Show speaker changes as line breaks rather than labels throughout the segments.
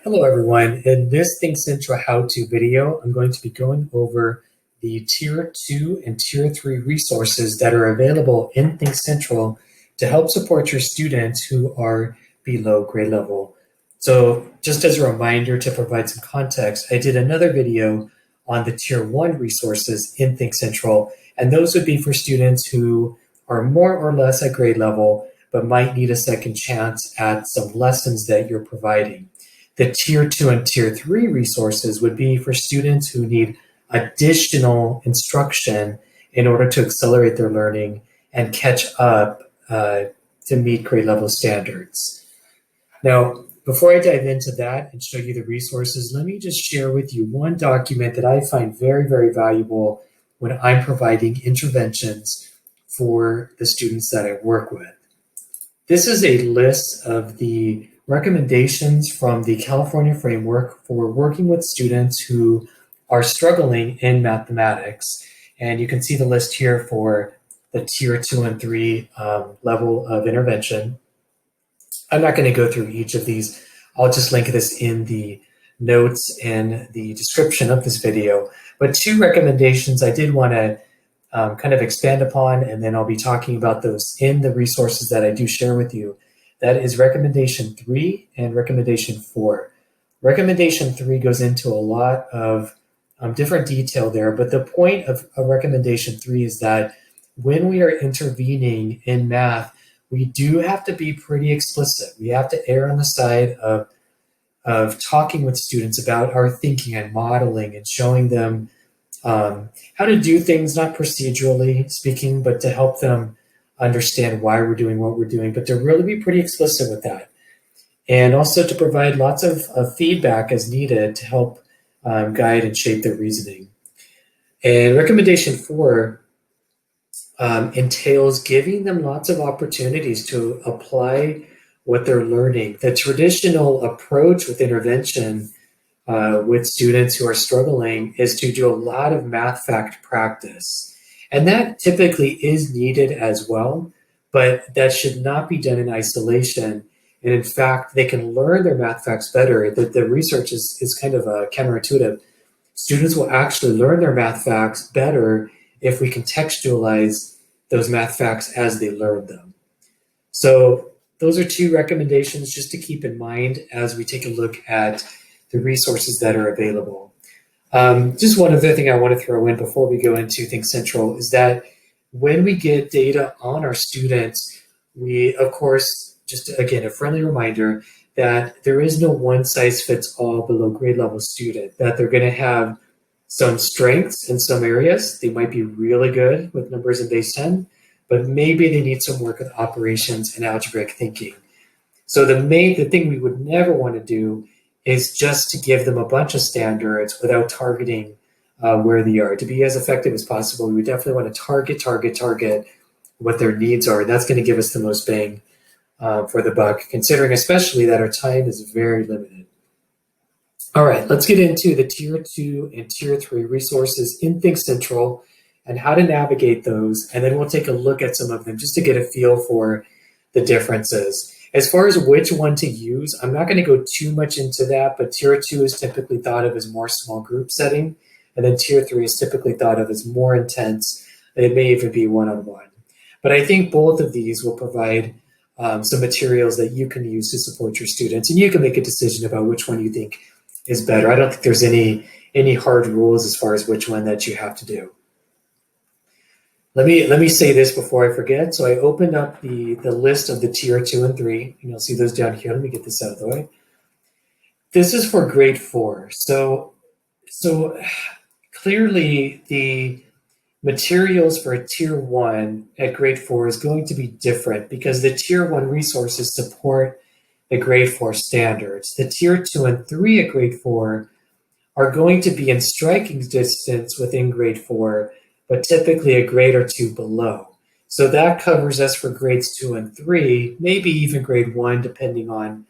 Hello everyone. In this Thinkcentral how-to video, I'm going to be going over the Tier 2 and Tier 3 resources that are available in Thinkcentral to help support your students who are below grade level. So just as a reminder to provide some context, I did another video on the Tier 1 resources in Thinkcentral, and those would be for students who are more or less at grade level, but might need a second chance at some lessons that you're providing. The Tier 2 and Tier 3 resources would be for students who need additional instruction in order to accelerate their learning and catch up to meet grade level standards. Now, before I dive into that and show you the resources, let me just share with you one document that I find very, very valuable when I'm providing interventions for the students that I work with. This is a list of the recommendations from the California framework for working with students who are struggling in mathematics. And you can see the list here for the Tier 2 and 3 level of intervention. I'm not going to go through each of these. I'll just link this in the notes and the description of this video. But two recommendations I did want to kind of expand upon, and then I'll be talking about those in the resources that I do share with you. That is recommendation 3 and recommendation 4. Recommendation 3 goes into a lot of different detail there, but the point of recommendation 3 is that when we are intervening in math, we do have to be pretty explicit. We have to err on the side of talking with students about our thinking and modeling and showing them how to do things, not procedurally speaking, but to help them understand why we're doing what we're doing, but to really be pretty explicit with that. And also to provide lots of feedback as needed to help guide and shape their reasoning. And recommendation 4 entails giving them lots of opportunities to apply what they're learning. The traditional approach with intervention with students who are struggling is to do a lot of math fact practice. And that typically is needed as well, but that should not be done in isolation. And in fact, they can learn their math facts better. The research is kind of counterintuitive. Students will actually learn their math facts better if we contextualize those math facts as they learn them. So those are two recommendations just to keep in mind as we take a look at the resources that are available. Just one other thing I want to throw in before we go into Thinkcentral is that when we get data on our students, we, of course, just again, a friendly reminder that there is no one size fits all below grade level student, that they're going to have some strengths in some areas. They might be really good with numbers in base 10, but maybe they need some work with operations and algebraic thinking. So the thing we would never want to do is just to give them a bunch of standards without targeting where they are. To be as effective as possible, we would definitely want to target what their needs are. And that's going to give us the most bang for the buck, considering especially that our time is very limited. All right, let's get into the Tier 2 and Tier 3 resources in Thinkcentral and how to navigate those. And then we'll take a look at some of them just to get a feel for the differences. As far as which one to use, I'm not going to go too much into that, but Tier 2 is typically thought of as more small group setting, and then Tier 3 is typically thought of as more intense. It may even be one-on-one. But I think both of these will provide some materials that you can use to support your students, and you can make a decision about which one you think is better. I don't think there's any hard rules as far as which one that you have to do. Let me say this before I forget. So I opened up the list of the Tier 2 and 3, and you'll see those down here. Let me get this out of the way. This is for grade 4. So clearly the materials for a Tier 1 at grade 4 is going to be different because the Tier 1 resources support the grade 4 standards. The Tier 2 and 3 at grade 4 are going to be in striking distance within grade 4, but typically a grade or 2 below. So that covers us for grades 2 and 3, maybe even grade 1, depending on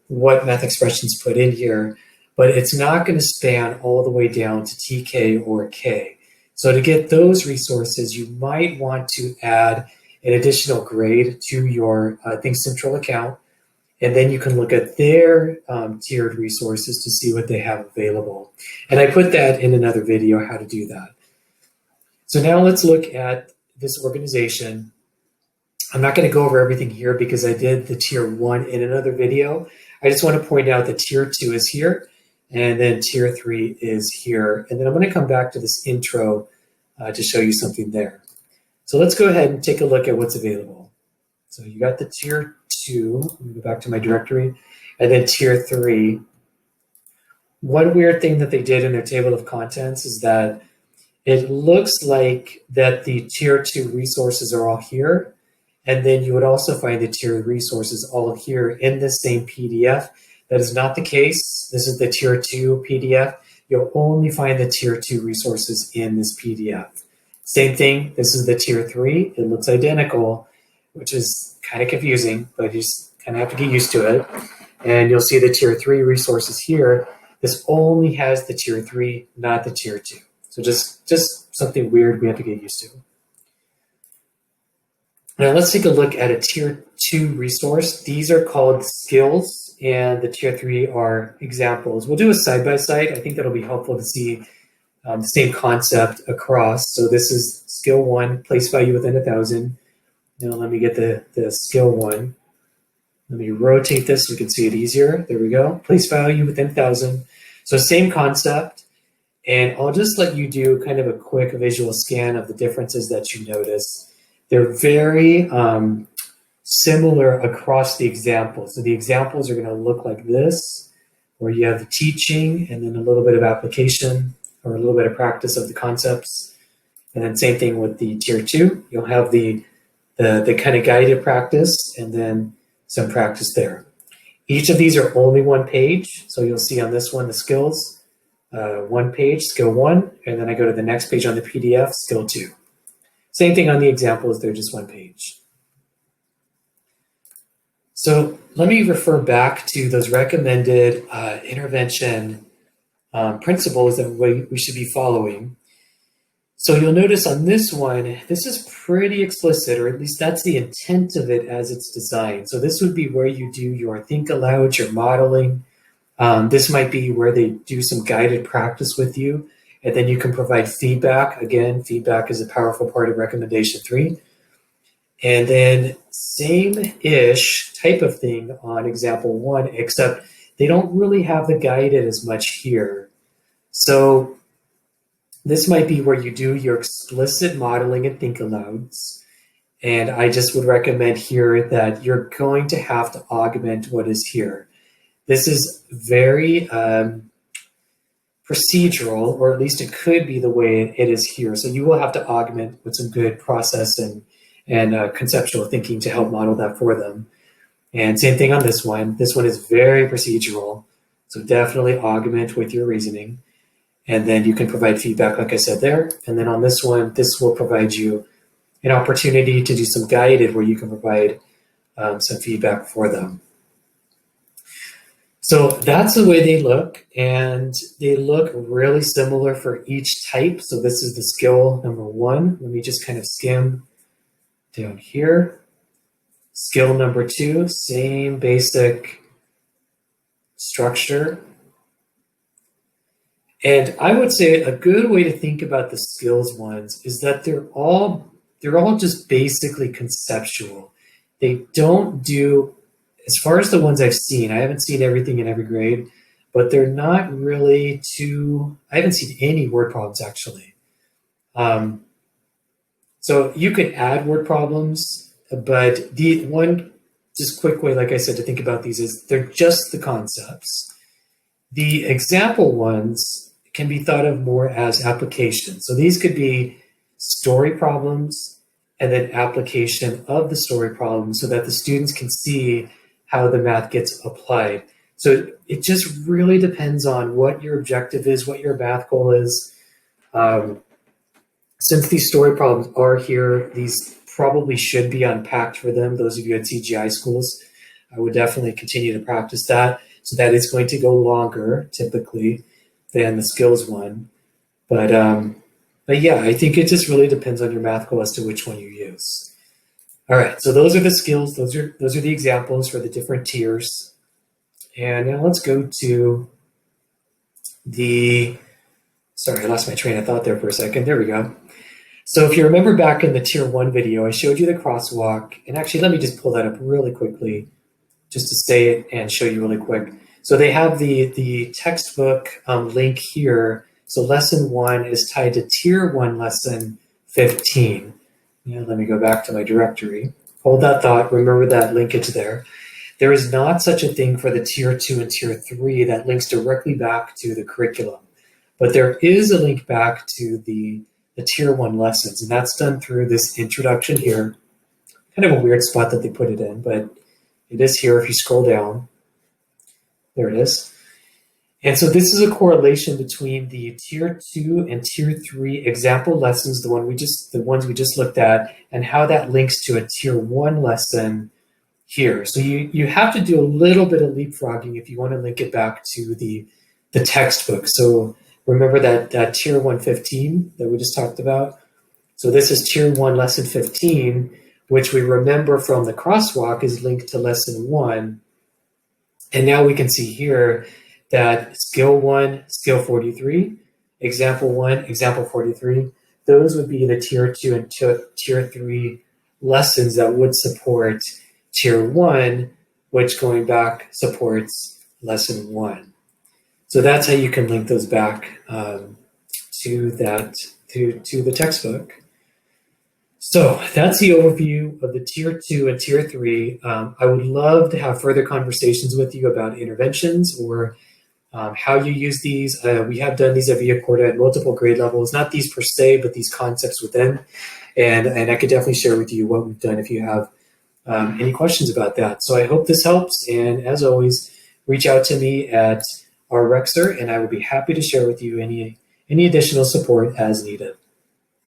what math expressions put in here, but it's not going to span all the way down to TK or K. So to get those resources, you might want to add an additional grade to your Thinkcentral account. And then you can look at their tiered resources to see what they have available. And I put that in another video, how to do that. So now let's look at this organization. I'm not going to go over everything here because I did the tier 1 in another video. I just want to point out that tier 2 is here, and then tier 3 is here. And then I'm going to come back to this intro to show you something there. So let's go ahead and take a look at what's available. So you got the tier 2, let me go back to my directory, and then tier 3. One weird thing that they did in their table of contents is that it looks like that the tier 2 resources are all here, and then you would also find the tier resources all here in the same PDF. That is not the case. This is the tier 2 PDF. You'll only find the tier 2 resources in this PDF. Same thing, this is the tier 3. It looks identical, which is kind of confusing, but you just kind of have to get used to it. And you'll see the tier 3 resources here. This only has the tier 3, not the tier 2. So just something weird we have to get used to. Now let's take a look at a tier 2 resource. These are called skills, and the tier 3 are examples. We'll do a side-by-side. I think that'll be helpful to see the same concept across. So this is skill 1, place value within 1,000. Now let me get the skill 1. Let me rotate this so we can see it easier. There we go. Place value within 1,000. So same concept. And I'll just let you do kind of a quick visual scan of the differences that you notice. They're very similar across the examples. So the examples are going to look like this, where you have the teaching and then a little bit of application or a little bit of practice of the concepts. And then same thing with the tier 2. You'll have the kind of guided practice and then some practice there. Each of these are only one page. So you'll see on this one, the skills, one page, skill 1, and then I go to the next page on the PDF, skill 2. Same thing on the examples, they're just one page. So let me refer back to those recommended intervention principles that we should be following. So you'll notice on this one, this is pretty explicit, or at least that's the intent of it as it's designed. So this would be where you do your think aloud, your modeling. This might be where they do some guided practice with you, and then you can provide feedback. Again, feedback is a powerful part of recommendation 3. And then same-ish type of thing on example 1, except they don't really have the guided as much here. So this might be where you do your explicit modeling and think alouds. And I just would recommend here that you're going to have to augment what is here. This is very procedural, or at least it could be the way it is here. So you will have to augment with some good process and conceptual thinking to help model that for them. And same thing on this one. This one is very procedural. So definitely augment with your reasoning. And then you can provide feedback, like I said there. And then on this one, this will provide you an opportunity to do some guided where you can provide some feedback for them. So that's the way they look, and they look really similar for each type. So this is the skill number 1. Let me just kind of skim down here. Skill number 2, same basic structure. And I would say a good way to think about the skills ones is that they're all just basically conceptual. They don't do, as far as the ones I've seen, I haven't seen everything in every grade, but they're not really I haven't seen any word problems actually. So you could add word problems, but the one just quick way, like I said, to think about these is they're just the concepts. The example ones can be thought of more as applications. So these could be story problems and then application of the story problem so that the students can see how the math gets applied. So it just really depends on what your objective is, what your math goal is. Since these story problems are here, these probably should be unpacked for them. Those of you at CGI schools, I would definitely continue to practice that. So that is going to go longer typically than the skills one. But yeah, I think it just really depends on your math goal as to which one you use. All right, so those are the skills. Those are the examples for the different tiers. And now let's go to the, sorry, I lost my train of thought there for a second. There we go. So if you remember back in the Tier 1 video, I showed you the crosswalk. And actually, let me just pull that up really quickly just to say it and show you really quick. So they have the textbook link here. So lesson 1 is tied to Tier 1 lesson 15. Yeah, let me go back to my directory. Hold that thought. Remember that linkage there. There is not such a thing for the Tier 2 and Tier 3 that links directly back to the curriculum. But there is a link back to the Tier 1 lessons, and that's done through this introduction here. Kind of a weird spot that they put it in, but it is here if you scroll down. There it is. And so this is a correlation between the Tier 2 and Tier 3 example lessons, the ones we just looked at, and how that links to a Tier 1 lesson here. So you have to do a little bit of leapfrogging if you want to link it back to the textbook. So remember that Tier 1 15 that we just talked about? So this is Tier 1 lesson 15, which we remember from the crosswalk is linked to lesson 1. And now we can see here that skill 1, skill 43, example 1, example 43, those would be the Tier 2 and Tier 3 lessons that would support Tier 1, which going back supports lesson 1. So that's how you can link those back to the textbook. So that's the overview of the Tier 2 and Tier 3. I would love to have further conversations with you about interventions or how you use these. We have done these at Via Corda at multiple grade levels, not these per se, but these concepts within. And I could definitely share with you what we've done if you have any questions about that. So I hope this helps. And as always, reach out to me at rrexer, and I will be happy to share with you any additional support as needed.